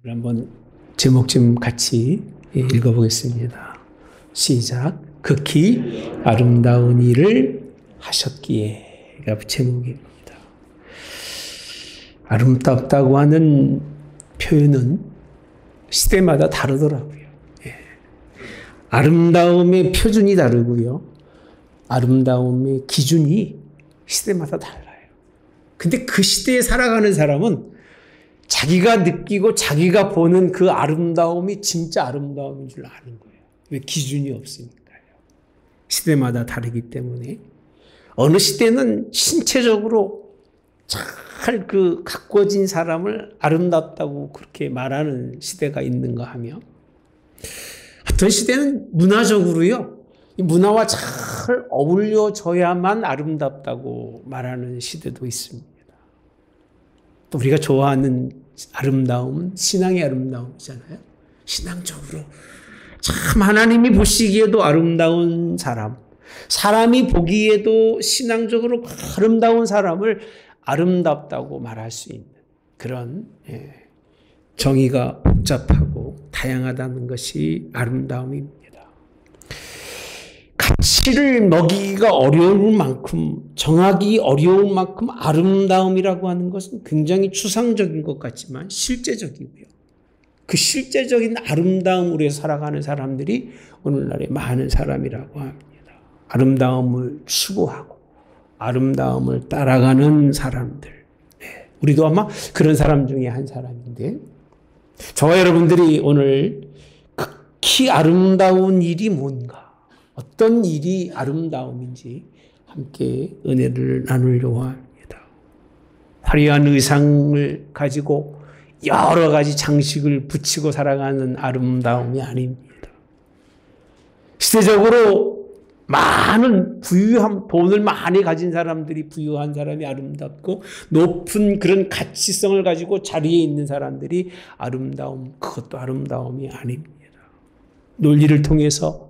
한번 제목 좀 같이 읽어보겠습니다. 시작. 극히 아름다운 일을 하셨기에가 제목입니다. 아름답다고 하는 표현은 시대마다 다르더라고요. 아름다움의 표준이 다르고요. 아름다움의 기준이 시대마다 달라요. 근데 그 시대에 살아가는 사람은 자기가 느끼고 자기가 보는 그 아름다움이 진짜 아름다움인 줄 아는 거예요. 왜? 기준이 없으니까요. 시대마다 다르기 때문에. 어느 시대는 신체적으로 잘 가꿔진 사람을 아름답다고 그렇게 말하는 시대가 있는가 하면, 어떤 시대는 문화적으로요, 이 문화와 잘 어울려져야만 아름답다고 말하는 시대도 있습니다. 또 우리가 좋아하는 아름다움은 신앙의 아름다움이잖아요. 신앙적으로 참 하나님이 보시기에도 아름다운 사람, 사람이 보기에도 신앙적으로 아름다운 사람을 아름답다고 말할 수 있는 그런 정의가 복잡하고 다양하다는 것이 아름다움입니다. 가치를 먹이기가 어려울 만큼, 정하기 어려울 만큼 아름다움이라고 하는 것은 굉장히 추상적인 것 같지만 실제적이고요. 그 실제적인 아름다움으로 살아가는 사람들이 오늘날에 많은 사람이라고 합니다. 아름다움을 추구하고 아름다움을 따라가는 사람들. 우리도 아마 그런 사람 중에 한 사람인데, 저와 여러분들이 오늘 극히 아름다운 일이 뭔가, 어떤 일이 아름다움인지 함께 은혜를 나누려고 합니다. 화려한 의상을 가지고 여러 가지 장식을 붙이고 살아가는 아름다움이 아닙니다. 시대적으로 많은 부유한, 돈을 많이 가진 사람들이, 부유한 사람이 아름답고 높은 그런 가치성을 가지고 자리에 있는 사람들이 아름다움, 그것도 아름다움이 아닙니다. 논리를 통해서,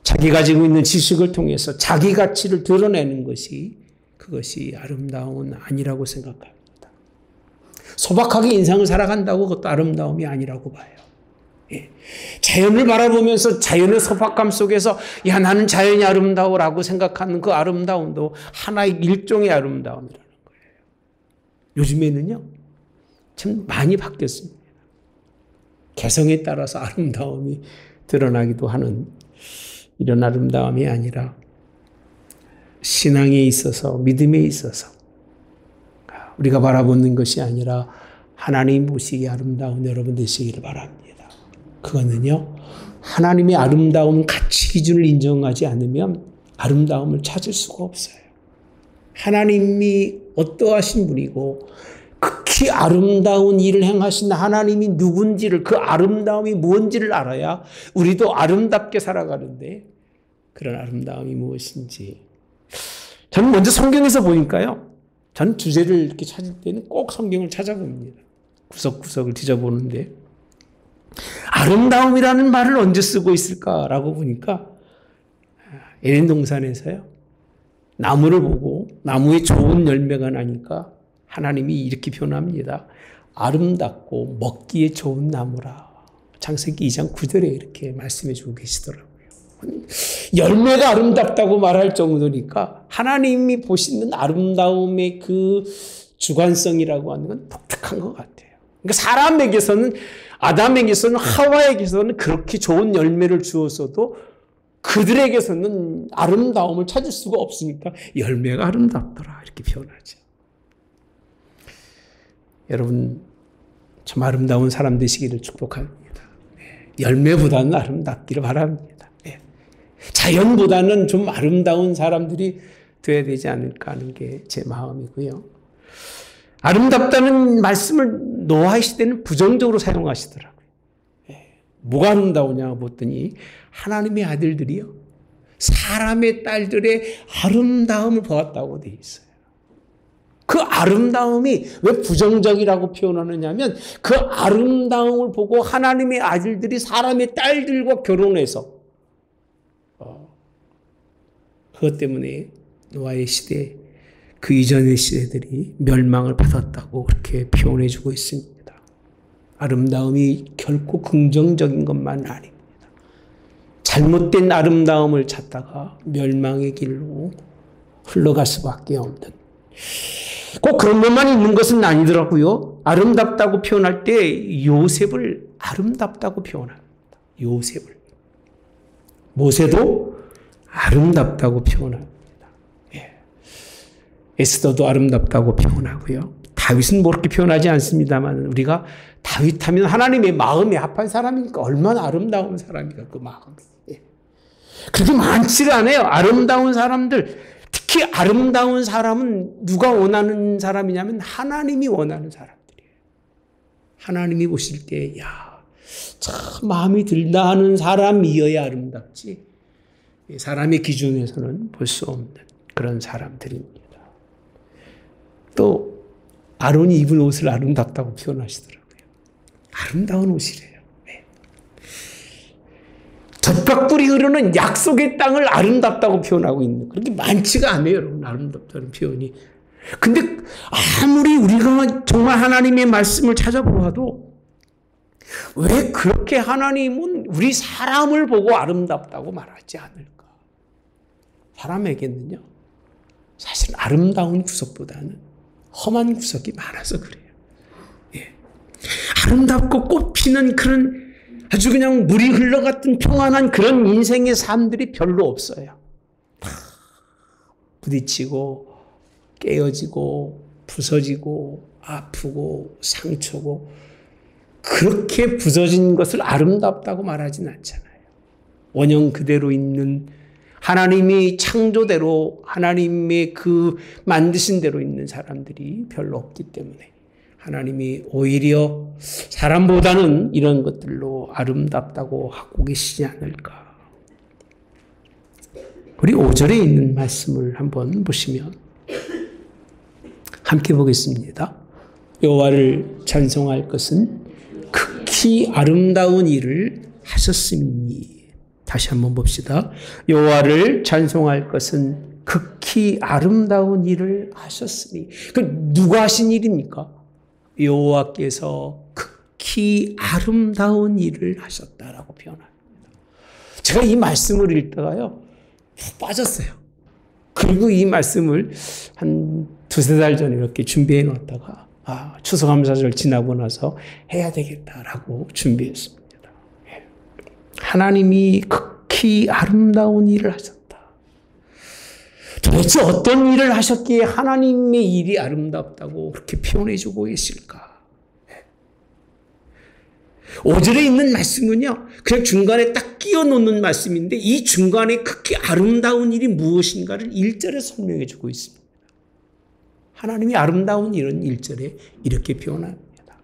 자기 가지고 있는 지식을 통해서 자기 가치를 드러내는 것이, 그것이 아름다움은 아니라고 생각합니다. 소박하게 인생을 살아간다고 그것도 아름다움이 아니라고 봐요. 자연을 바라보면서 자연의 소박함 속에서 야, 나는 자연이 아름다워라고 생각하는 그 아름다움도 하나의 일종의 아름다움이라는 거예요. 요즘에는요, 참 많이 바뀌었습니다. 개성에 따라서 아름다움이 드러나기도 하는 이런 아름다움이 아니라 신앙에 있어서, 믿음에 있어서 우리가 바라보는 것이 아니라 하나님 보시기에 아름다운 여러분 되시기를 바랍니다. 그거는요, 하나님의 아름다운 가치 기준을 인정하지 않으면 아름다움을 찾을 수가 없어요. 하나님이 어떠하신 분이고 극히 아름다운 일을 행하신 하나님이 누군지를, 그 아름다움이 뭔지를 알아야 우리도 아름답게 살아가는데, 그런 아름다움이 무엇인지. 저는 먼저 성경에서 보니까요, 저는 주제를 이렇게 찾을 때는 꼭 성경을 찾아봅니다. 구석구석을 뒤져보는데, 아름다움이라는 말을 언제 쓰고 있을까라고 보니까 에덴 동산에서요, 나무를 보고 나무에 좋은 열매가 나니까 하나님이 이렇게 표현합니다. 아름답고 먹기에 좋은 나무라. 창세기 2장 9절에 이렇게 말씀해 주고 계시더라고요. 열매가 아름답다고 말할 정도니까 하나님이 보시는 아름다움의 그 주관성이라고 하는 건 독특한 것 같아요. 그러니까 사람에게서는, 아담에게서는, 하와에게서는 그렇게 좋은 열매를 주었어도 그들에게서는 아름다움을 찾을 수가 없으니까 열매가 아름답더라 이렇게 표현하죠. 여러분, 참 아름다운 사람 되시기를 축복합니다. 열매보다는 아름답기를 바랍니다. 자연보다는 좀 아름다운 사람들이 되어야 되지 않을까 하는 게 제 마음이고요. 아름답다는 말씀을 노아의 시대는 부정적으로 사용하시더라고요. 뭐가 아름다우냐 보더니 하나님의 아들들이요, 사람의 딸들의 아름다움을 보았다고 되어 있어요. 그 아름다움이 왜 부정적이라고 표현하느냐면 그 아름다움을 보고 하나님의 아들들이 사람의 딸들과 결혼해서 그것 때문에 노아의 시대 그 이전의 시대들이 멸망을 받았다고 그렇게 표현해 주고 있습니다. 아름다움이 결코 긍정적인 것만 아닙니다. 잘못된 아름다움을 찾다가 멸망의 길로 흘러갈 수밖에 없는 꼭 그런 것만 있는 것은 아니더라고요. 아름답다고 표현할 때 요셉을 아름답다고 표현합니다. 요셉을. 모세도 아름답다고 표현합니다. 예. 에스더도 아름답다고 표현하고요. 다윗은 뭐 그렇게 표현하지 않습니다만 우리가 다윗 하면 하나님의 마음에 합한 사람이니까 얼마나 아름다운 사람이니까 그 마음이. 예. 그렇게 많지가 않아요. 아름다운 사람들. 특히 아름다운 사람은 누가 원하는 사람이냐면 하나님이 원하는 사람들이에요. 하나님이 보실 때, 야, 참 마음이 들다 하는 사람이어야 아름답지. 사람의 기준에서는 볼 수 없는 그런 사람들입니다. 또 아론이 입은 옷을 아름답다고 표현하시더라고요. 아름다운 옷이래요. 네. 젖박불이 흐르는 약속의 땅을 아름답다고 표현하고 있는 그렇게 많지가 않아요. 여러분 아름답다는 표현이. 근데 아무리 우리가 정말 하나님의 말씀을 찾아보아도 왜 그렇게 하나님은 우리 사람을 보고 아름답다고 말하지 않을까? 사람에게는요. 사실 아름다운 구석보다는 험한 구석이 많아서 그래요. 예. 아름답고 꽃피는 그런 아주 그냥 물이 흘러갔던 평안한 그런 인생의 삶들이 별로 없어요. 부딪히고 깨어지고 부서지고 아프고 상처고 그렇게 부서진 것을 아름답다고 말하진 않잖아요. 원형 그대로 있는 하나님이 창조대로 하나님의 그 만드신 대로 있는 사람들이 별로 없기 때문에 하나님이 오히려 사람보다는 이런 것들로 아름답다고 하고 계시지 않을까. 우리 5절에 있는 말씀을 한번 보시면 함께 보겠습니다. 여호와를 찬송할 것은 극히 아름다운 일을 하셨음이니. 다시 한번 봅시다. 여호와를 찬송할 것은 극히 아름다운 일을 하셨으니. 그 누가 하신 일입니까? 여호와께서 극히 아름다운 일을 하셨다라고 표현합니다. 제가 이 말씀을 읽다가요 빠졌어요. 그리고 이 말씀을 한 두세 달 전에 이렇게 준비해 놨다가 추수감사절 지나고 나서 해야 되겠다라고 준비했습니다. 하나님이 극히 아름다운 일을 하셨다. 도대체 어떤 일을 하셨기에 하나님의 일이 아름답다고 그렇게 표현해주고 계실까? 5절에 있는 말씀은요, 그냥 중간에 딱 끼워 놓는 말씀인데 이 중간에 극히 아름다운 일이 무엇인가를 1절에 설명해주고 있습니다. 하나님이 아름다운 일은 1절에 이렇게 표현합니다.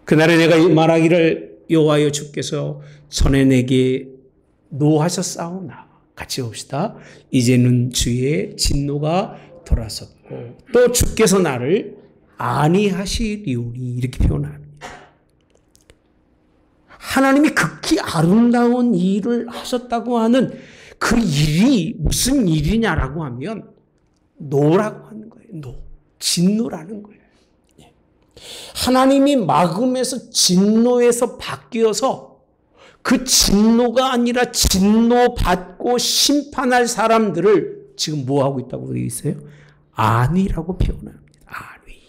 그날에 내가 말하기를 여호와여 주께서 전에 내게 노하셨사오나. 같이 봅시다. 이제는 주의 진노가 돌아섰고 또 주께서 나를 안위하시리오니. 이렇게 표현합니다. 하나님이 극히 아름다운 일을 하셨다고 하는 그 일이 무슨 일이냐라고 하면 노라고 하는 거예요. 노. 진노라는 거예요. 하나님이 막음에서 진노에서 바뀌어서 그 진노가 아니라 진노받고 심판할 사람들을 지금 뭐 하고 있다고 되어 있어요? 안위라고 표현합니다. 안위.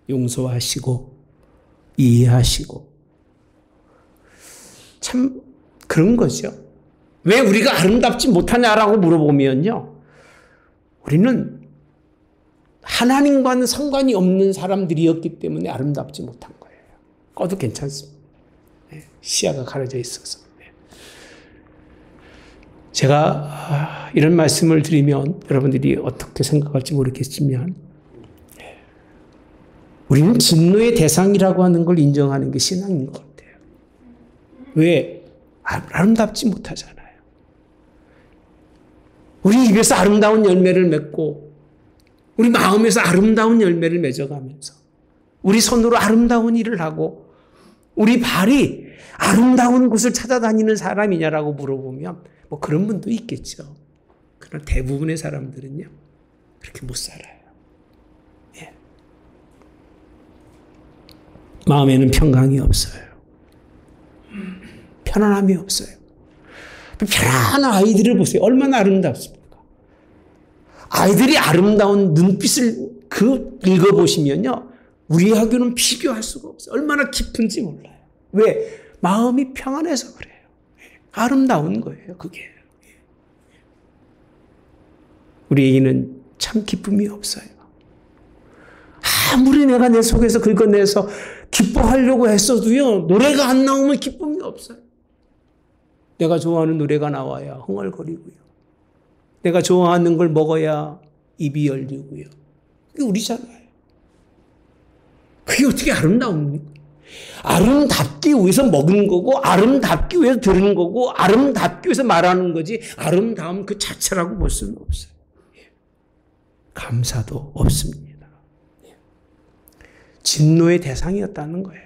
용서하시고 이해하시고. 참 그런 거죠. 왜 우리가 아름답지 못하냐라고 물어보면요. 우리는 하나님과는 상관이 없는 사람들이었기 때문에 아름답지 못한 거예요. 꺼도 괜찮습니다. 시야가 가려져 있어서. 제가 이런 말씀을 드리면 여러분들이 어떻게 생각할지 모르겠지만 우리는 진노의 대상이라고 하는 걸 인정하는 게 신앙인 것 같아요. 왜? 아름답지 못하잖아요. 우리 입에서 아름다운 열매를 맺고 우리 마음에서 아름다운 열매를 맺어가면서 우리 손으로 아름다운 일을 하고 우리 발이 아름다운 곳을 찾아다니는 사람이냐라고 물어보면 뭐 그런 분도 있겠죠. 그러나 대부분의 사람들은요. 그렇게 못 살아요. 예. 마음에는 평강이 없어요. 편안함이 없어요. 편안한 아이들을 보세요. 얼마나 아름답습니까? 아이들이 아름다운 눈빛을 읽어보시면요. 우리하고는 비교할 수가 없어요. 얼마나 깊은지 몰라요. 왜? 마음이 평안해서 그래요. 아름다운 거예요. 그게. 우리에게는 참 기쁨이 없어요. 아무리 내가 내 속에서 긁어내서 기뻐하려고 했어도요. 노래가 안 나오면 기쁨이 없어요. 내가 좋아하는 노래가 나와야 흥얼거리고요. 내가 좋아하는 걸 먹어야 입이 열리고요. 그게 우리잖아요. 그게 어떻게 아름다웁니까? 아름답기 위해서 먹은 거고 아름답기 위해서 들은 거고 아름답기 위해서 말하는 거지 아름다움 그 자체라고 볼 수는 없어요. 감사도 없습니다. 진노의 대상이었다는 거예요.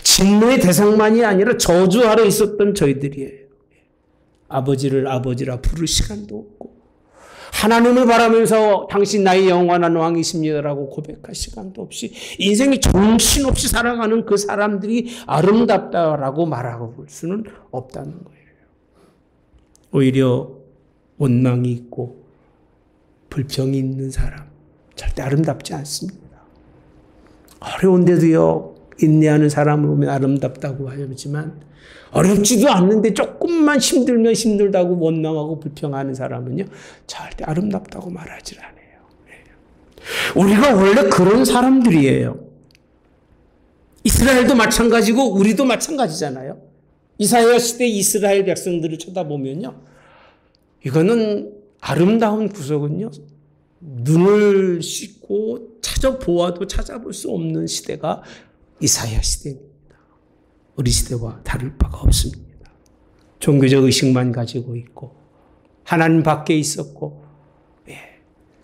진노의 대상만이 아니라 저주 아래 있었던 저희들이에요. 아버지를 아버지라 부를 시간도 없고 하나님을 바라면서 당신 나의 영원한 왕이십니다라고 고백할 시간도 없이 인생이 정신없이 살아가는 그 사람들이 아름답다라고 말하고 볼 수는 없다는 거예요. 오히려 원망이 있고 불평이 있는 사람 절대 아름답지 않습니다. 어려운데도요 인내하는 사람을 보면 아름답다고 하지만 어렵지도 않는데 조금만 힘들면 힘들다고 원망하고 불평하는 사람은요 절대 아름답다고 말하지 않아요. 우리가 원래 그런 사람들이에요. 이스라엘도 마찬가지고 우리도 마찬가지잖아요. 이사야 시대 이스라엘 백성들을 쳐다보면요 이거는 아름다운 구석은요 눈을 씻고 찾아보아도 찾아볼 수 없는 시대가 이사야 시대입니다. 우리 시대와 다를 바가 없습니다. 종교적 의식만 가지고 있고 하나님 밖에 있었고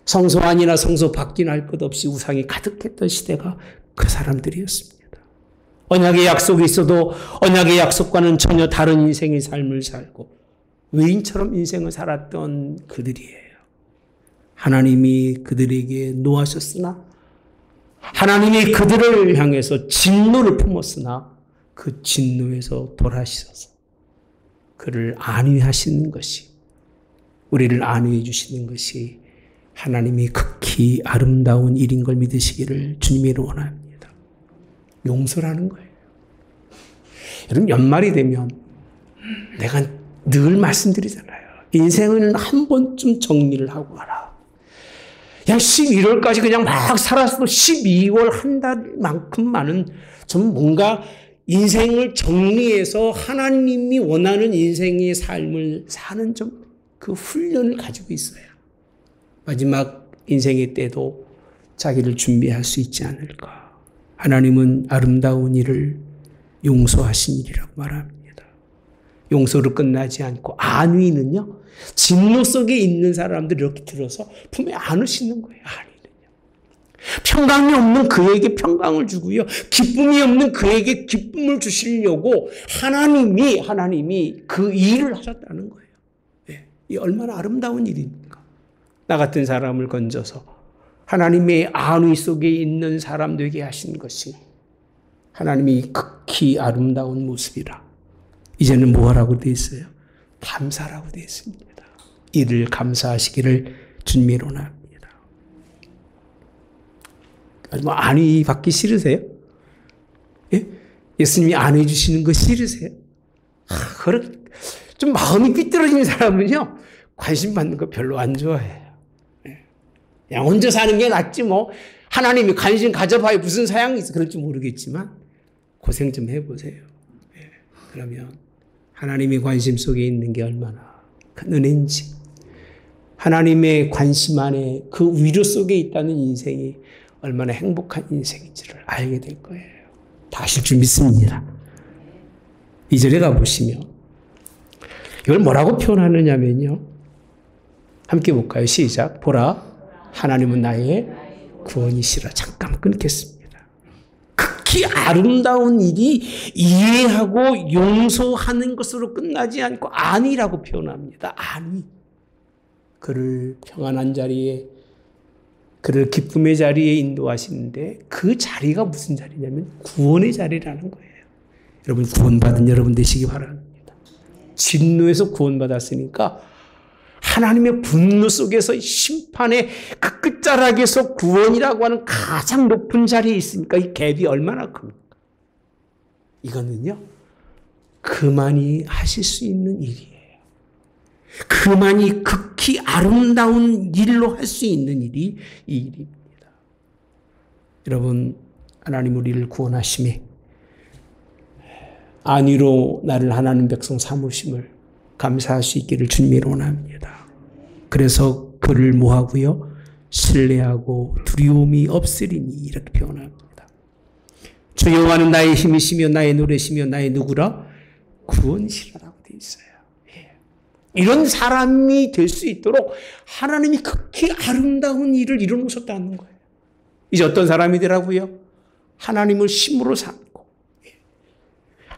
성소 안이나 성소 밖이나 할 것 없이 우상이 가득했던 시대가 그 사람들이었습니다. 언약의 약속이 있어도 언약의 약속과는 전혀 다른 인생의 삶을 살고 외인처럼 인생을 살았던 그들이에요. 하나님이 그들에게 노하셨으나 하나님이 그들을 향해서 진노를 품었으나 그 진노에서 돌아오셔서 그를 안위하시는 것이 우리를 안위해 주시는 것이 하나님이 극히 아름다운 일인 걸 믿으시기를 주님으로 원합니다. 용서라는 거예요. 여러분 연말이 되면 내가 늘 말씀드리잖아요. 인생은 한 번쯤 정리를 하고 가라. 그냥 11월까지 그냥 막 살았어도 12월 한 달만큼만은 좀 뭔가 인생을 정리해서 하나님이 원하는 인생의 삶을 사는 좀 그 훈련을 가지고 있어야 마지막 인생의 때도 자기를 준비할 수 있지 않을까. 하나님은 아름다운 일을 용서하신 일이라고 말합니다. 용서로 끝나지 않고 안위는요. 진노 속에 있는 사람들이 이렇게 들어서 품에 안으시는 거예요. 안위는요. 평강이 없는 그에게 평강을 주고요. 기쁨이 없는 그에게 기쁨을 주시려고 하나님이 그 일을 하셨다는 거예요. 네. 이 얼마나 아름다운 일입니까? 나 같은 사람을 건져서 하나님의 안위 속에 있는 사람 되게 하신 것이 하나님이 극히 아름다운 모습이라. 이제는 뭐라고 되어 있어요? 감사라고 되어 있습니다. 이를 감사하시기를 주님으로 원합니다. 뭐 안위 받기 싫으세요? 예? 예수님이 안위 주시는 거 싫으세요? 좀 마음이 삐뚤어진 사람은요 관심 받는 거 별로 안 좋아해요. 그냥 혼자 사는 게 낫지 뭐 하나님이 관심 가져봐야 무슨 사양이 있어 그럴지 모르겠지만 고생 좀 해보세요. 그러면 하나님의 관심 속에 있는 게 얼마나 큰 은혜인지 하나님의 관심 안에 그 위로 속에 있다는 인생이 얼마나 행복한 인생인지를 알게 될 거예요. 다 하실 줄 믿습니다. 2절에 가보시면 이걸 뭐라고 표현하느냐면요. 함께 볼까요? 시작. 보라 하나님은 나의 구원이시라. 잠깐 끊겠습니다. 극히 아름다운 일이 이해하고 용서하는 것으로 끝나지 않고 안위라고 표현합니다. 안위. 그를 평안한 자리에, 그를 기쁨의 자리에 인도하시는데 그 자리가 무슨 자리냐면 구원의 자리라는 거예요. 여러분 구원받은 여러분 되시기 바랍니다. 진노에서 구원받았으니까 하나님의 분노 속에서 심판의 그 끝자락에서 구원이라고 하는 가장 높은 자리에 있으니까 이 갭이 얼마나 큽니까? 이거는요, 그만이 하실 수 있는 일이에요. 그만이 극히 아름다운 일로 할 수 있는 일이 이 일입니다. 여러분, 하나님 우리를 구원하심에 안위로 나를 하나님 백성 삼으심을 감사할 수 있기를 주님이 원합니다. 그래서 그를 뭐하고요? 신뢰하고 두려움이 없으리니 이렇게 표현합니다. 주 여호와는 나의 힘이시며 나의 노래시며 나의 누구라? 구원이시라고 되어 있어요. 이런 사람이 될 수 있도록 하나님이 극히 아름다운 일을 이뤄놓으셨다는 거예요. 이제 어떤 사람이 되라고요? 하나님을 힘으로 삼고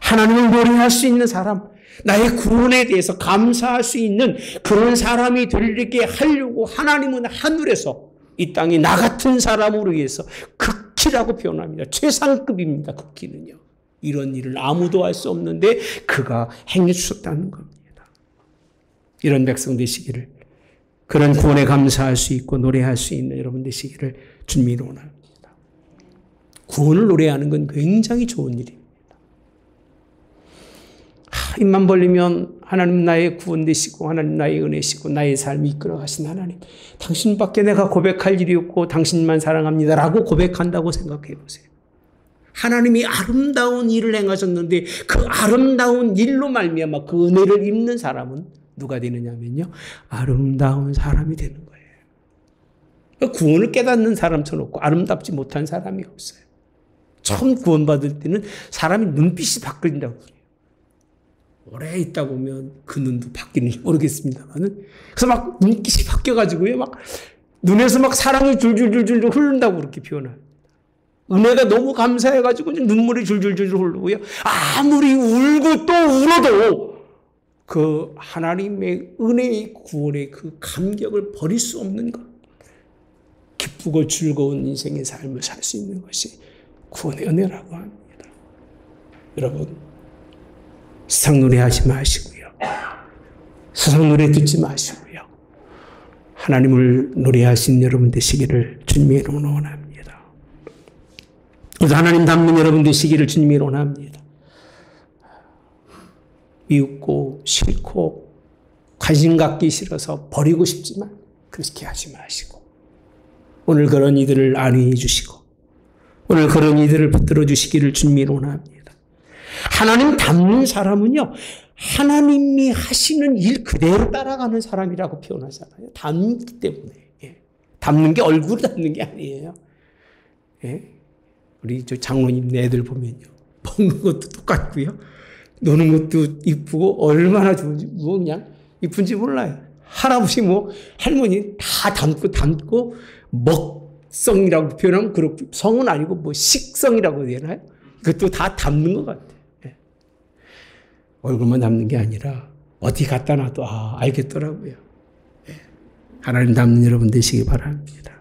하나님을 노래할 수 있는 사람, 나의 구원에 대해서 감사할 수 있는 그런 사람이 되게 하려고 하나님은 하늘에서 이 땅에 나 같은 사람으로 위해서 극히라고 표현합니다. 최상급입니다. 극히는요. 이런 일을 아무도 할 수 없는데 그가 행해 주셨다는 겁니다. 이런 백성 되시기를, 그런 구원에 감사할 수 있고 노래할 수 있는 여러분 되시기를 주님이 원합니다. 구원을 노래하는 건 굉장히 좋은 일입니다. 입만 벌리면 하나님 나의 구원 되시고 하나님 나의 은혜시고 나의 삶이 이끌어 가신 하나님, 당신밖에 내가 고백할 일이 없고 당신만 사랑합니다라고 고백한다고 생각해 보세요. 하나님이 아름다운 일을 행하셨는데 그 아름다운 일로 말미암아 그 은혜를 입는 사람은 누가 되느냐면요, 아름다운 사람이 되는 거예요. 구원을 깨닫는 사람 쳐놓고 아름답지 못한 사람이 없어요. 처음 구원받을 때는 사람이 눈빛이 바뀐다고 그래요. 오래 있다 보면 그 눈도 바뀌는지 모르겠습니다만은, 그래서 막 눈빛이 바뀌어가지고요, 막 눈에서 막 사랑이 줄줄줄줄 흐른다고 그렇게 표현합니다. 은혜가 너무 감사해가지고 눈물이 줄줄줄 흐르고요. 아무리 울고 또 울어도 그 하나님의 은혜의 구원의 그 감격을 버릴 수 없는 것, 기쁘고 즐거운 인생의 삶을 살 수 있는 것이 구원의 은혜라고 합니다. 여러분, 세상 노래하지 마시고요, 세상 노래 듣지 마시고요, 하나님을 노래하신 여러분 되시기를 주님의 이름으로 원합니다. 그래서 하나님 닮는 여러분 되시기를 주님의 이름으로 원합니다. 미웃고 싫고 관심 갖기 싫어서 버리고 싶지만 그렇게 하지 마시고, 오늘 그런 이들을 안위해 주시고 오늘 그런 이들을 붙들어 주시기를 주님이 원합니다. 하나님 닮는 사람은요, 하나님이 하시는 일 그대로 따라가는 사람이라고 표현하잖아요. 닮기 때문에. 닮는 게 얼굴을 닮는 게 아니에요. 우리 저 장로님 애들 보면요, 먹는 것도 똑같고요, 노는 것도 이쁘고 얼마나 좋은지, 뭐 그냥 이쁜지 몰라요. 할아버지 뭐 할머니 다 닮고 먹성이라고 표현하면 그렇고, 성은 아니고 뭐 식성이라고 해야 되나요? 그것도 다 닮는 것 같아요. 얼굴만 닮는 게 아니라 어디 갖다 놔도 알겠더라고요. 하나님 닮는 여러분 되시기 바랍니다.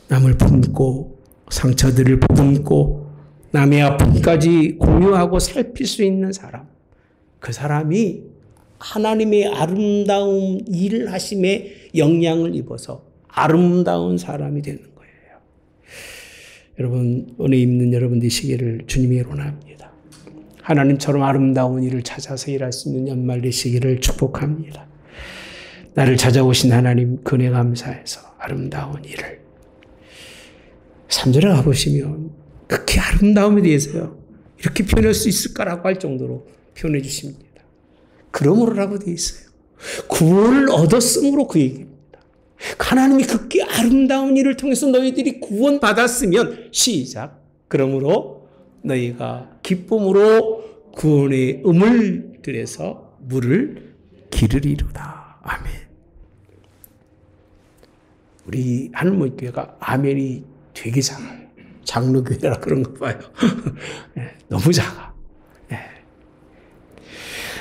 남을 품고 상처들을 품고 남의 아픔까지 공유하고 살필 수 있는 사람, 그 사람이 하나님의 아름다운 일을 하심에 영향을 입어서 아름다운 사람이 되는 거예요. 여러분, 은혜 있는 여러분 되시기를 주님이 원합니다. 하나님처럼 아름다운 일을 찾아서 일할 수 있는 연말 되시기를 축복합니다. 나를 찾아오신 하나님 은혜 감사해서 아름다운 일을 3절에 가보시면 극히 아름다움에 대해서요, 이렇게 표현할 수 있을까라고 할 정도로 표현해 주십니다. 그러므로라고 되어 있어요. 구원을 얻었으므로 그 얘기입니다. 하나님이 극히 아름다운 일을 통해서 너희들이 구원받았으면, 시작, 그러므로 너희가 기쁨으로 구원의 음을 들여서 물을 기르리로다. 아멘. 우리 하늘문 교회가 아멘이 되게 작아요. 장로교회라 그런가 봐요. 너무 작아.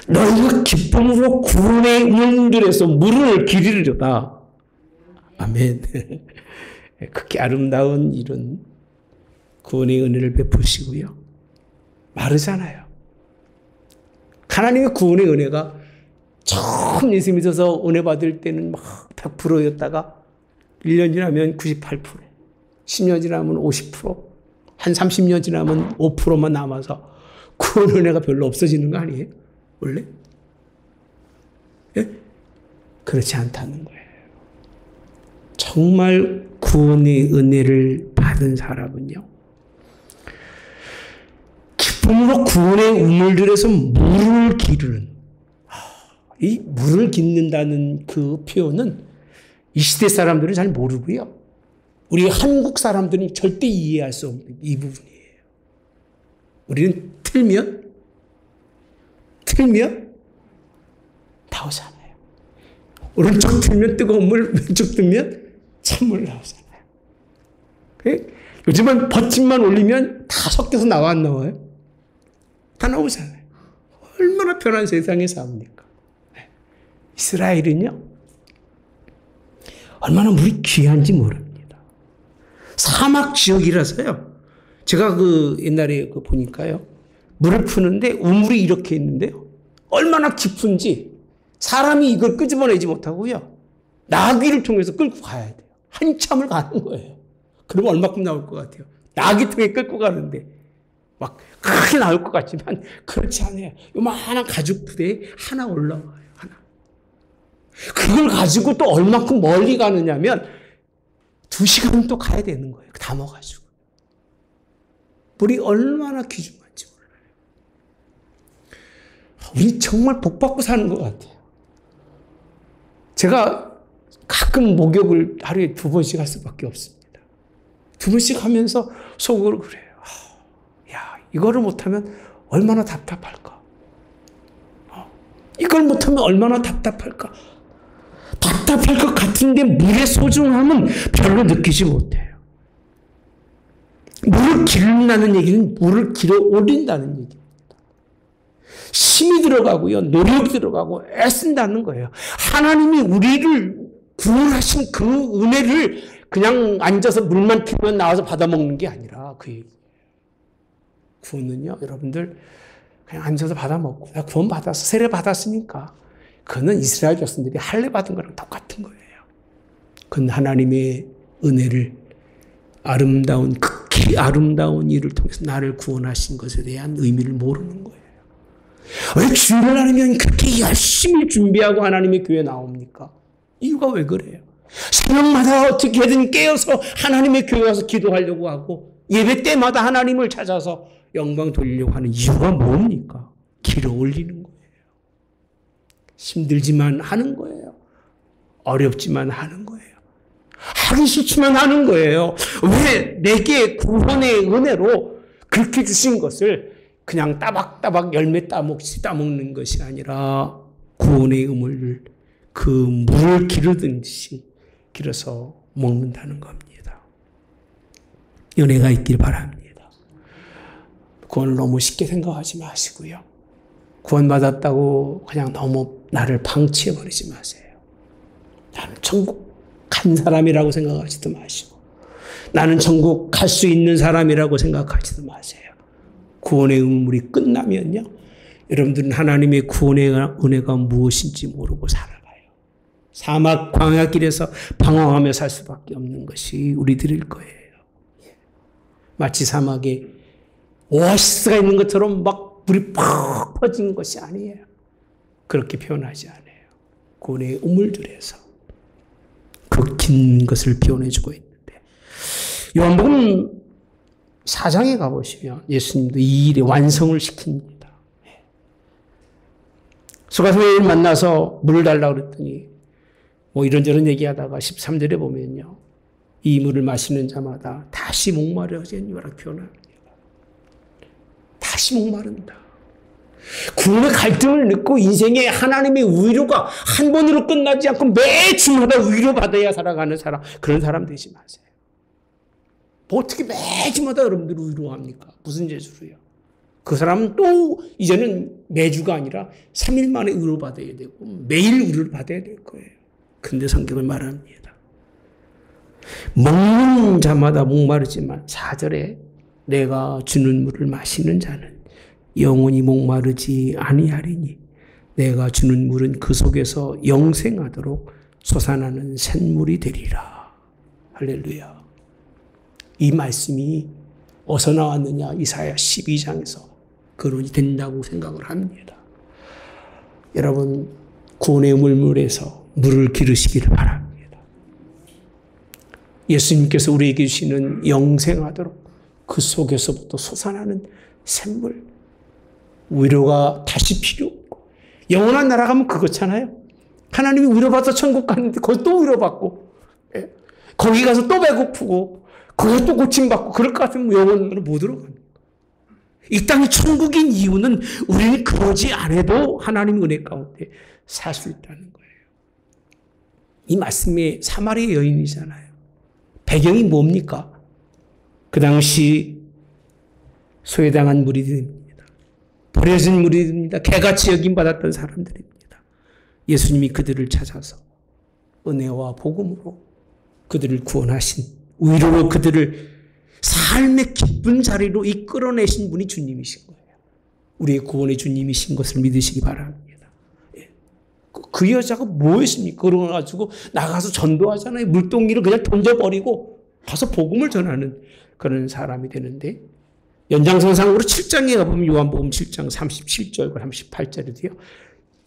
너희가 기쁨으로 구원의 은들에서 물을 기르려다. 아멘. 그렇게 아름다운 이런 구원의 은혜를 베푸시고요. 마르잖아요. 하나님의 구원의 은혜가 처음 예수 믿어서 은혜 받을 때는 막 100%였다가 1년 지나면 98%, 10년 지나면 50%, 한 30년 지나면 5%만 남아서 구원 은혜가 별로 없어지는 거 아니에요? 원래? 예? 그렇지 않다는 거예요. 정말 구원의 은혜를 받은 사람은요, 기쁨으로 구원의 우물들에서 물을 기르는, 이 물을 깃는다는 그 표현은 이 시대 사람들은 잘 모르고요. 우리 한국 사람들은 절대 이해할 수 없는 이 부분이에요. 우리는 틀면 나오잖아요. 오른쪽 틀면 뜨거운 물, 왼쪽 틀면 찬물 나오잖아요. 요즘은 버튼만 올리면 다 섞여서 나와 안 나와요? 다 나오잖아요. 얼마나 편한 세상에 삽니까? 이스라엘은요, 얼마나 물이 귀한지 모릅니다. 사막 지역이라서요. 제가 옛날에 보니까요, 물을 푸는데 우물이 이렇게 있는데요, 얼마나 깊은지 사람이 이걸 끄집어내지 못하고요, 나귀를 통해서 끌고 가야 돼요. 한참을 가는 거예요. 그러면 얼마큼 나올 것 같아요? 나귀 통해 끌고 가는데 막 크게 나올 것 같지만 그렇지 않아요. 요만한 가죽 부대에 하나 올라와요. 하나. 그걸 가지고 또 얼마큼 멀리 가느냐면 2시간 또 가야 되는 거예요. 담아가지고. 물이 얼마나 귀중한지 몰라요. 우리 정말 복 받고 사는 것 같아요. 제가 가끔 목욕을 하루에 2번씩 할 수밖에 없습니다. 2번씩 하면서 속으로 그래요. 야, 이거를 못하면 얼마나 답답할까? 이걸 못하면 얼마나 답답할까? 답답할 것 같은데 물의 소중함은 별로 느끼지 못해요. 물을 기른다는 얘기는 물을 길어 올린다는 얘기입니다. 힘이 들어가고요, 노력이 들어가고 애쓴다는 거예요. 하나님이 우리를 구원하신 그 은혜를 그냥 앉아서 물만 피면 나와서 받아먹는 게 아니라 그 얘기예요. 구원은요, 여러분들 그냥 앉아서 받아먹고, 나 구원 받았어, 세례 받았으니까. 그거는 이스라엘 백성들이 할례 받은 거랑 똑같은 거예요. 그건 하나님의 은혜를 극히 아름다운 일을 통해서 나를 구원하신 것에 대한 의미를 모르는 거예요. 왜 주일을 하려면 그렇게 열심히 준비하고 하나님의 교회에 나옵니까? 이유가 왜 그래요? 새벽마다 어떻게든 깨어서 하나님의 교회에 와서 기도하려고 하고 예배 때마다 하나님을 찾아서 영광 돌리려고 하는 이유가 뭡니까? 길어 올리는 거예요. 힘들지만 하는 거예요. 어렵지만 하는 거예요. 하기 싫지만 하는 거예요. 왜 내게 구원의 은혜로 그렇게 주신 것을 그냥 따박따박 열매 따먹는 것이 아니라 구원의 우물을 그 물을 기르듯이 길어서 먹는다는 겁니다. 은혜가 있길 바랍니다. 구원을 너무 쉽게 생각하지 마시고요. 구원받았다고 그냥 너무 나를 방치해버리지 마세요. 나는 천국 간 사람이라고 생각하지도 마시고, 나는 천국 갈 수 있는 사람이라고 생각하지도 마세요. 구원의 우물이 끝나면요, 여러분들은 하나님의 구원의 은혜가 무엇인지 모르고 살아가요. 사막 광야길에서 방황하며 살 수밖에 없는 것이 우리들일 거예요. 마치 사막에 오아시스가 있는 것처럼 막 물이 팍 퍼지는 것이 아니에요. 그렇게 표현하지 않아요. 구원의 우물들에서 그 긴 것을 표현해주고 있는데, 요한복음 4장에 가보시면 예수님도 이 일의 완성을 시킵니다. 수가성을 만나서 물을 달라고 그랬더니 뭐 이런저런 얘기하다가 13절에 보면요, 이 물을 마시는 자마다 다시 목마르지니라 표현합니다. 다시 목마른다. 구원의 갈등을 느끼고 인생의 하나님의 위로가 한 번으로 끝나지 않고 매주마다 위로받아야 살아가는 사람, 그런 사람 되지 마세요. 뭐 어떻게 매주마다 여러분들을 위로합니까? 무슨 재주로요? 그 사람은 또 이제는 매주가 아니라 3일 만에 위로받아야 되고 매일 위로를 받아야 될 거예요. 근데 성경은 말합니다. 먹는 자마다 목마르지만 4절에 내가 주는 물을 마시는 자는 영원히 목마르지 아니하리니 내가 주는 물은 그 속에서 영생하도록 솟아나는 샘물이 되리라. 할렐루야. 이 말씀이 어디서 나왔느냐? 이사야 12장에서 거론이 된다고 생각을 합니다. 여러분, 구원의 물물에서 물을 기르시기를 바랍니다. 예수님께서 우리에게 주시는 영생하도록 그 속에서부터 솟아나는 샘물, 위로가 다시 필요 없고, 영원한 나라 가면 그거잖아요. 하나님이 위로받아서 천국 갔는데 거기 또 위로받고, 거기 가서 또 배고프고, 거기서 또 고침받고, 그럴 것 같으면 영원으로 못 들어갑니다. 이 땅이 천국인 이유는 우리는 그러지 않아도 하나님 은혜 가운데 살 수 있다는 거예요. 이 말씀이 사마리아 여인이잖아요. 배경이 뭡니까? 그 당시 소외당한 무리들입니다. 버려진 무리들입니다. 개같이 여김받았던 사람들입니다. 예수님이 그들을 찾아서 은혜와 복음으로 그들을 구원하신, 위로로 그들을 삶의 기쁜 자리로 이끌어내신 분이 주님이신 거예요. 우리의 구원의 주님이신 것을 믿으시기 바랍니다. 그 여자가 뭐 했습니까? 그러가지고 나가서 전도하잖아요. 물동이를 그냥 던져버리고 가서 복음을 전하는 그런 사람이 되는데, 연장선상으로 7장에 가보면 요한복음 7장 37절과 38절에도요.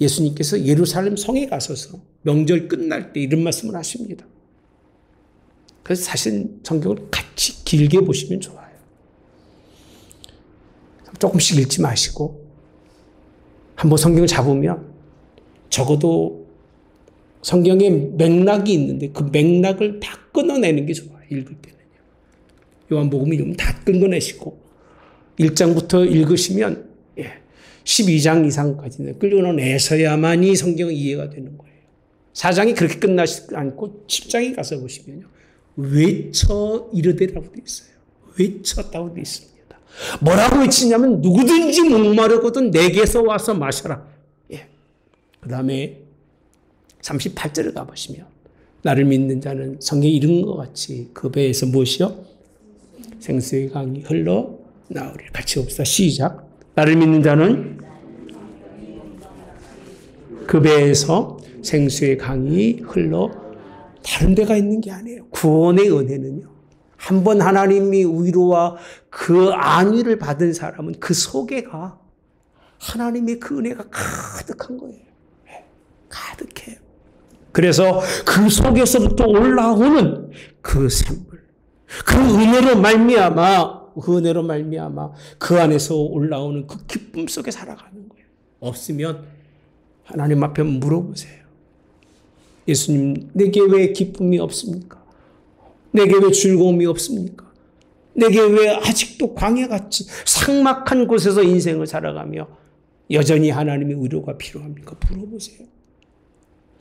예수님께서 예루살렘 성에 가셔서 명절 끝날 때 이런 말씀을 하십니다. 그래서 사실 성경을 같이 길게 보시면 좋아요. 조금씩 읽지 마시고 한번 성경을 잡으면 적어도 성경에 맥락이 있는데 그 맥락을 다 끊어내는 게 좋아요. 읽을 때는요. 요한복음 읽으면 다 끊어내시고 1장부터 읽으시면 12장 이상까지는 끌어내서야만이 성경은 이해가 되는 거예요. 4장이 그렇게 끝나지 않고 10장에 가서 보시면요. 외쳐 이르되라고 되어 있어요. 외쳤다고 되어 있습니다. 뭐라고 외치냐면 누구든지 목마르거든 내게서 와서 마셔라. 그 다음에 38절을 가보시면 나를 믿는 자는 성경에 이른 것 같이 그 배에서 무엇이요? 생수의 강이 흘러나오리. 같이 봅시다. 시작. 나를 믿는 자는 그 배에서 생수의 강이 흘러 다른 데가 있는 게 아니에요. 구원의 은혜는요. 한번 하나님이 위로와 그 안위를 받은 사람은 그 속에가 하나님의 그 은혜가 가득한 거예요. 가득해요. 그래서 그 속에서부터 올라오는 그 샘물, 그 은혜로 말미암아 그 안에서 올라오는 그 기쁨 속에 살아가는 거예요. 없으면 하나님 앞에 물어보세요. 예수님, 내게 왜 기쁨이 없습니까? 내게 왜 즐거움이 없습니까? 내게 왜 아직도 광야같이 삭막한 곳에서 인생을 살아가며 여전히 하나님의 위로가 필요합니까? 물어보세요.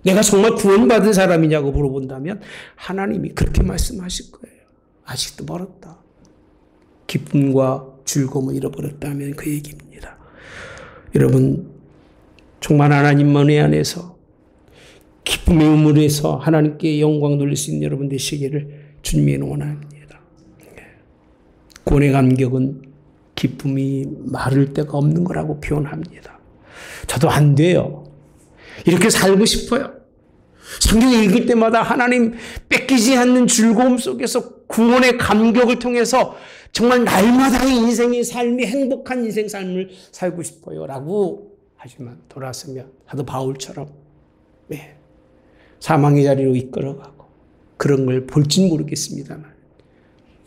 내가 정말 구원받은 사람이냐고 물어본다면 하나님이 그렇게 말씀하실 거예요. 아직도 멀었다. 기쁨과 즐거움을 잃어버렸다면 그 얘기입니다. 여러분, 정말 하나님 은혜 안에서 기쁨의 우물에서 하나님께 영광 돌릴 수 있는 여러분 되시기를 주님이 원합니다. 구원의 감격은 기쁨이 마를 데가 없는 거라고 표현합니다. 저도 안 돼요. 이렇게 살고 싶어요. 성경 읽을 때마다 하나님 뺏기지 않는 즐거움 속에서 구원의 감격을 통해서 정말 날마다의 인생의 삶이 행복한 인생 삶을 살고 싶어요. 라고 하지만 돌아서면 사도 바울처럼 사망의 자리로 이끌어가고 그런 걸 볼진 모르겠습니다만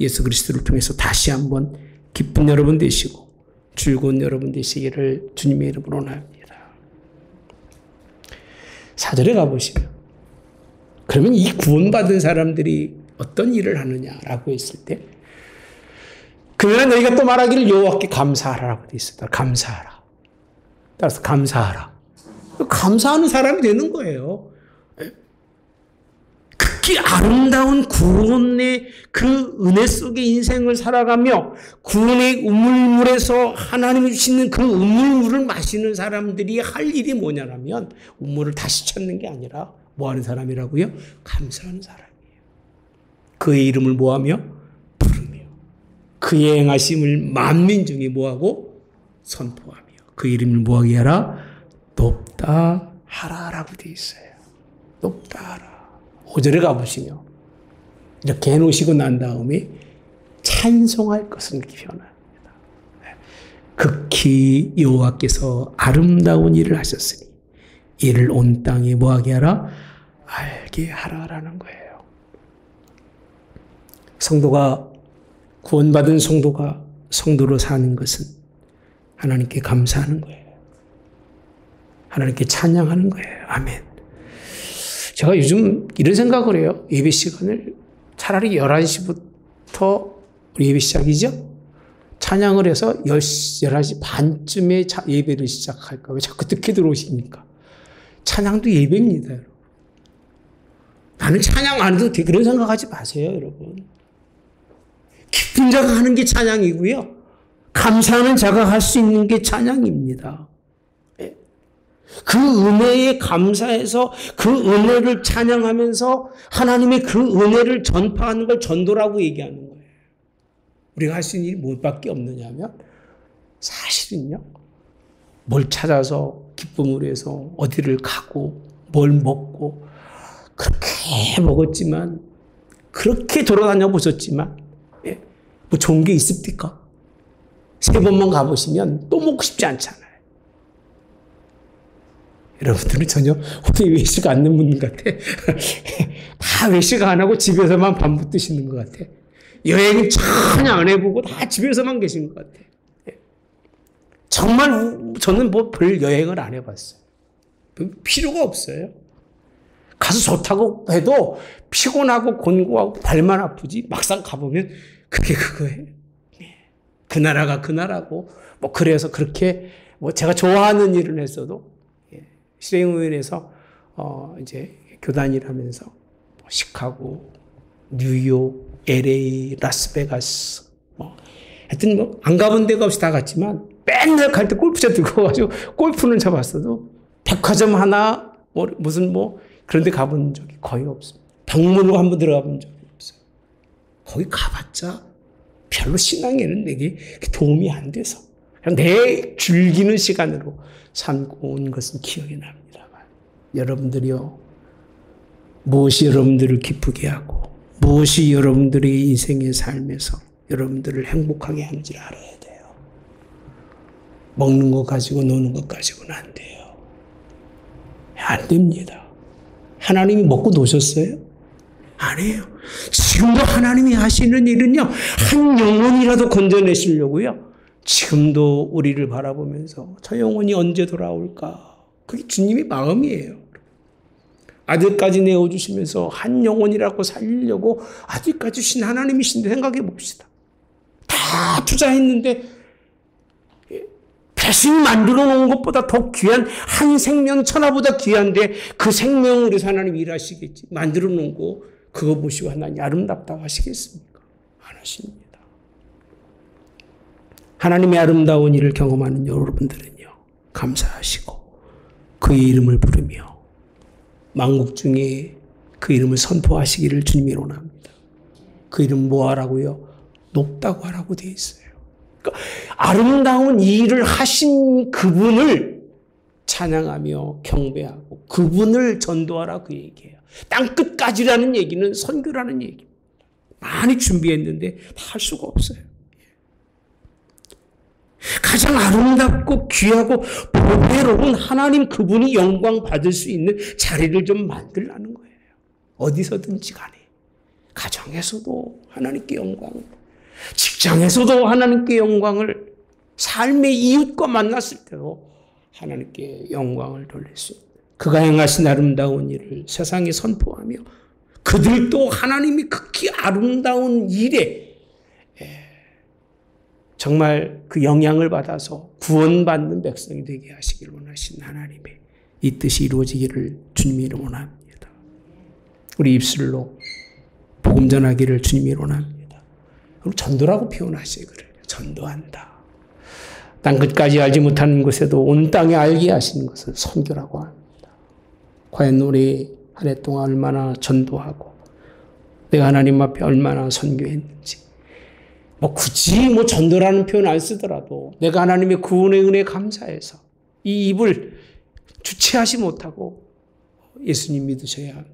예수 그리스도를 통해서 다시 한번 기쁜 여러분 되시고 즐거운 여러분 되시기를 주님의 이름으로 원합니다. 4절에 가보시면 그러면 이 구원받은 사람들이 어떤 일을 하느냐라고 했을 때 그러나 너희가 또 말하기를 여호와께 감사하라고 되어 있었다. 감사하라. 따라서 감사하라. 감사하는 사람이 되는 거예요. 극히 아름다운 구원의 그 은혜 속의 인생을 살아가며 구원의 우물물에서 하나님이 주시는 그 우물물을 마시는 사람들이 할 일이 뭐냐면 우물을 다시 찾는 게 아니라 뭐 하는 사람이라고요? 감사하는 사람이에요. 그의 이름을 뭐하며? 부르며 그의 행하심을 만민 중에 뭐하고? 선포하며 그 이름을 뭐하게 하라? 높다 하라라고 되어 있어요. 높다 하라. 5절에 가보시면 이렇게 해놓으시고 난 다음에 찬송할 것은 이렇게 표현합니다. 극히 여호와께서 아름다운 일을 하셨으니 이를 온 땅에 뭐하게 하라? 알게 하라라는 거예요. 성도가 구원받은 성도가 성도로 사는 것은 하나님께 감사하는 거예요. 하나님께 찬양하는 거예요. 아멘. 제가 요즘 이런 생각을 해요. 예배 시간을 차라리 11시부터 예배 시작이죠? 찬양을 해서 11시 반쯤에 예배를 시작할까? 왜 자꾸 늦게 들어오십니까? 찬양도 예배입니다, 여러분. 나는 찬양 안 해도 돼. 그런 생각하지 마세요, 여러분. 기쁜 자가 하는 게 찬양이고요. 감사하는 자가 할 수 있는 게 찬양입니다. 그 은혜에 감사해서 그 은혜를 찬양하면서 하나님의 그 은혜를 전파하는 걸 전도라고 얘기하는 거예요. 우리가 할 수 있는 일이 뭘밖에 없느냐면 사실은요. 뭘 찾아서 기쁨을 해서 어디를 가고 뭘 먹고 그렇게 먹었지만 그렇게 돌아다녀 보셨지만 뭐 좋은 게 있습니까? 3번만 가보시면 또 먹고 싶지 않잖아요. 여러분들은 전혀 오늘 외식 안 하는 분 같아. 다 외식 안 하고 집에서만 밥못 드시는 것 같아. 여행은 전혀 안 해보고 다 집에서만 계신 것 같아. 정말 저는 뭐 별 여행을 안 해봤어요. 필요가 없어요. 가서 좋다고 해도 피곤하고 곤고하고 발만 아프지 막상 가보면 그게 그거예요. 그 나라가 그 나라고 뭐 그래서 그렇게 뭐 제가 좋아하는 일을 했어도 실행위원회에서 이제 교단이라면서 시카고, 뉴욕, LA, 라스베가스 뭐 하여튼 뭐 안 가본 데가 없이 다 갔지만 맨날 갈 때 골프채 들고 가지고 골프는 쳐봤어도 백화점 하나 뭐 무슨 뭐 그런 데 가본 적이 거의 없습니다. 방문으로 한번 들어가 본 적이 없어요. 거기 가봤자 별로 신앙에는 내게 도움이 안 돼서 그냥 내 즐기는 시간으로 삼고 온 것은 기억이 납니다만 여러분들이요 무엇이 여러분들을 기쁘게 하고 무엇이 여러분들의 인생의 삶에서 여러분들을 행복하게 하는지를 알아야 돼요. 먹는 것 가지고 노는 것 가지고는 안 돼요. 안 됩니다. 하나님이 먹고 노셨어요? 아니에요. 지금도 하나님이 하시는 일은요 한 영혼이라도 건져내시려고요 지금도 우리를 바라보면서 저 영혼이 언제 돌아올까? 그게 주님의 마음이에요. 아들까지 내어주시면서 한 영혼이라고 살리려고 아들까지 주신 하나님이신데 생각해 봅시다. 다 투자했는데 배신이 만들어 놓은 것보다 더 귀한 한 생명 천하보다 귀한데 그 생명을 위해서 하나님이 일하시겠지. 만들어 놓은 거 그거 보시고 하나님 아름답다고 하시겠습니까? 안 하십니다. 하나님의 아름다운 일을 경험하는 여러분들은요. 감사하시고 그의 이름을 부르며 만국 중에 그 이름을 선포하시기를 주님이 원합니다. 그 이름 뭐 하라고요? 높다고 하라고 되어 있어요. 그러니까 아름다운 이 일을 하신 그분을 찬양하며 경배하고 그분을 전도하라 그 얘기예요. 땅끝까지라는 얘기는 선교라는 얘기입니다. 많이 준비했는데 다 할 수가 없어요. 가장 아름답고 귀하고 보배로운 하나님 그분이 영광 받을 수 있는 자리를 좀 만들라는 거예요. 어디서든지 간에. 가정에서도 하나님께 영광, 직장에서도 하나님께 영광을, 삶의 이웃과 만났을 때도 하나님께 영광을 돌릴 수 있는 그가 행하신 아름다운 일을 세상에 선포하며 그들도 하나님이 극히 아름다운 일에 정말 그 영향을 받아서 구원받는 백성이 되게 하시길 원하신 하나님의 이 뜻이 이루어지기를 주님이 이름으로 원합니다. 우리 입술로 복음 전하기를 주님이 원합니다. 그럼 전도라고 표현하시요. 그래요. 전도한다. 땅 끝까지 알지 못하는 곳에도 온 땅에 알게 하시는 것을 선교라고 합니다. 과연 우리 한 해 동안 얼마나 전도하고 내가 하나님 앞에 얼마나 선교했는지, 굳이 전도라는 표현 안 쓰더라도 내가 하나님의 구원의 은혜에 감사해서 이 입을 주체하지 못하고 예수님 믿으셔야 합니다.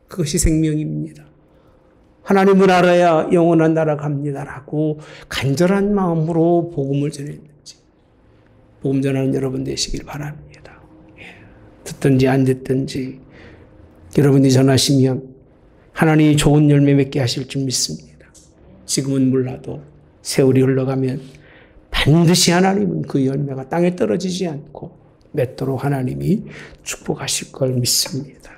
그것이 생명입니다. 하나님을 알아야 영원한 나라 갑니다라고 간절한 마음으로 복음을 전했는지, 복음 전하는 여러분 되시길 바랍니다. 듣든지 안 듣든지 여러분이 전하시면 하나님이 좋은 열매 맺게 하실 줄 믿습니다. 지금은 몰라도 세월이 흘러가면 반드시 하나님은 그 열매가 땅에 떨어지지 않고 맺도록 하나님이 축복하실 걸 믿습니다.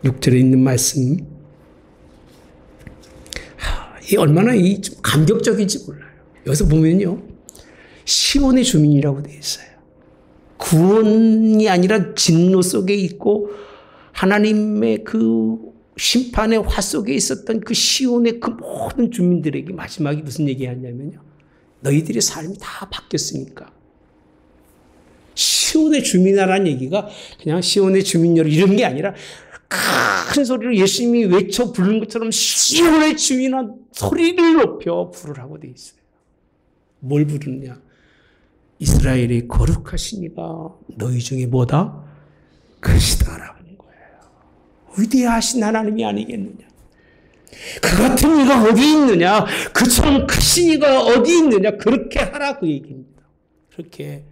6절에 있는 말씀, 이 얼마나 좀 감격적인지 몰라요. 여기서 보면요, 시온의 주민이라고 되어 있어요. 구원이 아니라 진노 속에 있고 하나님의 그 심판의 화 속에 있었던 그 시온의 그 모든 주민들에게 마지막에 무슨 얘기하냐면요, 너희들의 삶이 다 바뀌었으니까. 시온의 주민이라는 얘기가 그냥 시온의 주민여 이런 게 아니라 큰 소리로 예수님이 외쳐 부르는 것처럼 시온의 주민아 소리를 높여 부르라고 되어 있어요. 뭘 부르느냐? 이스라엘이 거룩하신 이가 너희 중에 뭐다? 크시다라는 거예요. 위대하신 하나님이 아니겠느냐? 그 같은 이가 어디 있느냐? 그처럼 크신 이가 어디 있느냐? 그렇게 하라 그 얘기입니다. 그렇게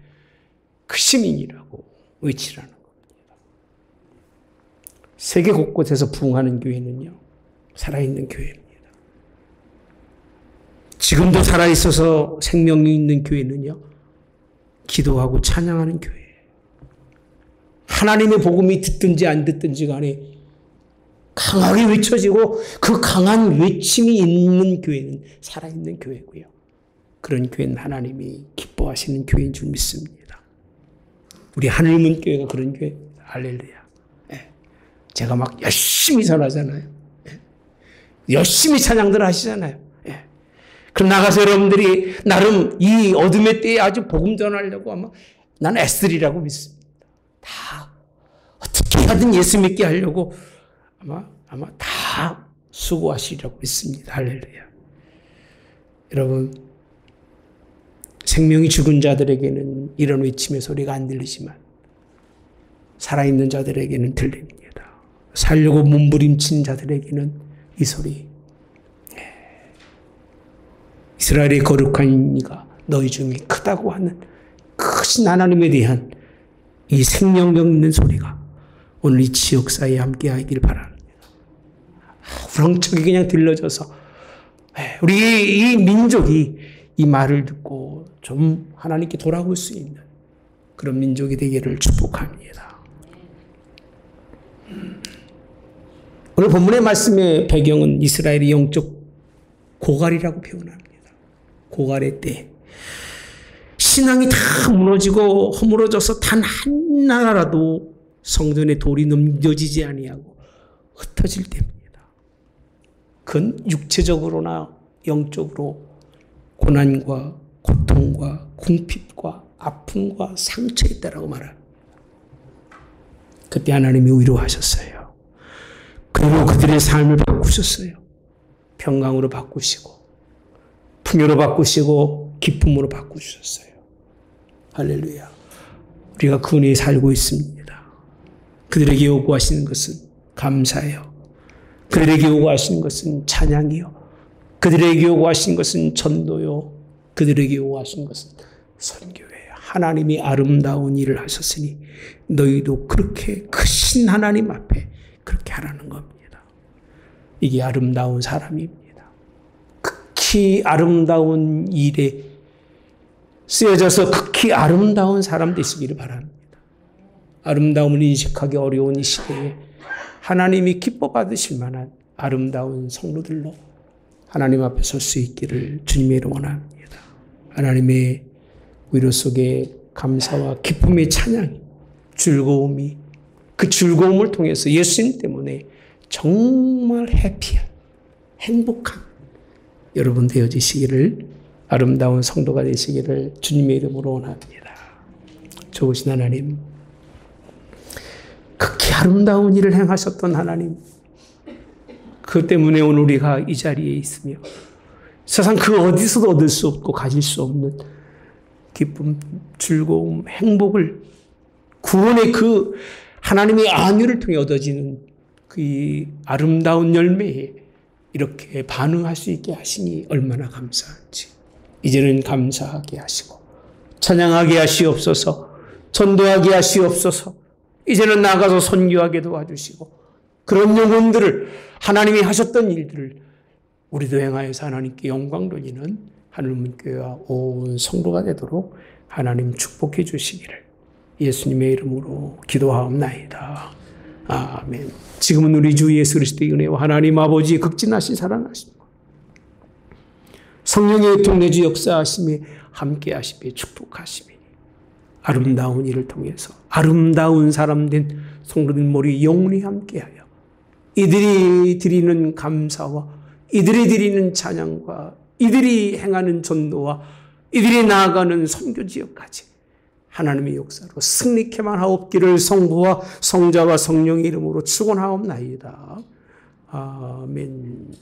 크신 이라고 외치라는 겁니다. 세계 곳곳에서 부흥하는 교회는요, 살아있는 교회입니다. 지금도 살아있어서 생명이 있는 교회는요, 기도하고 찬양하는 교회예요. 하나님의 복음이 듣든지 안 듣든지 간에 강하게 외쳐지고 그 강한 외침이 있는 교회는 살아있는 교회고요. 그런 교회는 하나님이 기뻐하시는 교회인 줄 믿습니다. 우리 하늘문 교회가 그런 교회입니다. 할렐루야. 제가 막 열심히 전하잖아요. 열심히 찬양들 하시잖아요. 그럼 나가서 여러분들이 나름 이 어둠의 때에 아주 복음 전하려고 아마 나는 애쓰리라고 믿습니다. 다 어떻게 하든 예수 믿게 하려고 아마 다 수고하시리라고 믿습니다. 할렐루야. 여러분, 생명이 죽은 자들에게는 이런 외침의 소리가 안 들리지만 살아있는 자들에게는 들립니다. 살려고 몸부림친 자들에게는 이 소리, 이스라엘의 거룩한 이가 너희 중에 크다고 하는 크신 하나님에 대한 이 생명력 있는 소리가 오늘 이 지역사회에 함께하길 바랍니다. 우렁차게 그냥 들려져서 우리 이 민족이 이 말을 듣고 좀 하나님께 돌아올 수 있는 그런 민족이 되기를 축복합니다. 오늘 본문의 말씀의 배경은 이스라엘의 영적 고갈이라고 표현합니다. 고갈의 때. 신앙이 다 무너지고 허물어져서 단 한 나라라도 성전의 돌이 넘겨지지 아니하고 흩어질 때입니다. 그건 육체적으로나 영적으로 고난과 고통과 궁핍과 아픔과 상처에 있다라고 말합니다. 그때 하나님이 위로하셨어요. 그리고 그들의 삶을 바꾸셨어요. 평강으로 바꾸시고 풍요로 바꾸시고 기쁨으로 바꾸셨어요. 할렐루야. 우리가 그 은혜에 살고 있습니다. 그들에게 요구하시는 것은 감사예요. 그들에게 요구하시는 것은 찬양이요. 그들에게 요구하시는 것은 전도요. 그들에게 요구하시는 것은 선교예요. 하나님이 아름다운 일을 하셨으니 너희도 그렇게 크신 하나님 앞에 그렇게 하라는 겁니다. 이게 아름다운 사람입니다. 극히 아름다운 일에 쓰여져서 극히 아름다운 사람 되시기를 바랍니다. 아름다움을 인식하기 어려운 이 시대에 하나님이 기뻐 받으실 만한 아름다운 성도들로 하나님 앞에 설 수 있기를 주님의 이름으로 원합니다. 하나님의 위로 속에 감사와 기쁨의 찬양이, 즐거움이, 그 즐거움을 통해서 예수님 때문에 정말 해피한, 행복한 여러분 되어지시기를, 아름다운 성도가 되시기를 주님의 이름으로 원합니다. 좋으신 하나님, 극히 아름다운 일을 행하셨던 하나님, 그 때문에 오늘 우리가 이 자리에 있으며 세상 그 어디서도 얻을 수 없고 가질 수 없는 기쁨, 즐거움, 행복을, 구원의 그 하나님의 안위를 통해 얻어지는 그 아름다운 열매에 이렇게 반응할 수 있게 하시니 얼마나 감사한지. 이제는 감사하게 하시고 찬양하게 하시옵소서, 전도하게 하시옵소서. 이제는 나가서 선교하게 도와주시고 그런 영혼들을, 하나님이 하셨던 일들을 우리도 행하여서 하나님께 영광 돌리는 하늘문교회와 온 성도가 되도록 하나님 축복해 주시기를 예수님의 이름으로 기도하옵나이다. 아멘. 지금은 우리 주 예수 그리스도의 은혜와 하나님 아버지의 극진하신 사랑하심, 성령의 통내주 역사하심에 함께하심에 축복하심에 아름다운 일을 통해서 아름다운 사람된 성도들 머리 영원히 함께하여 이들이 드리는 감사와 이들이 드리는 찬양과 이들이 행하는 전도와 이들이 나아가는 선교지역까지 하나님의 역사로 승리케만 하옵기를 성부와 성자와 성령의 이름으로 축원하옵나이다. 아멘.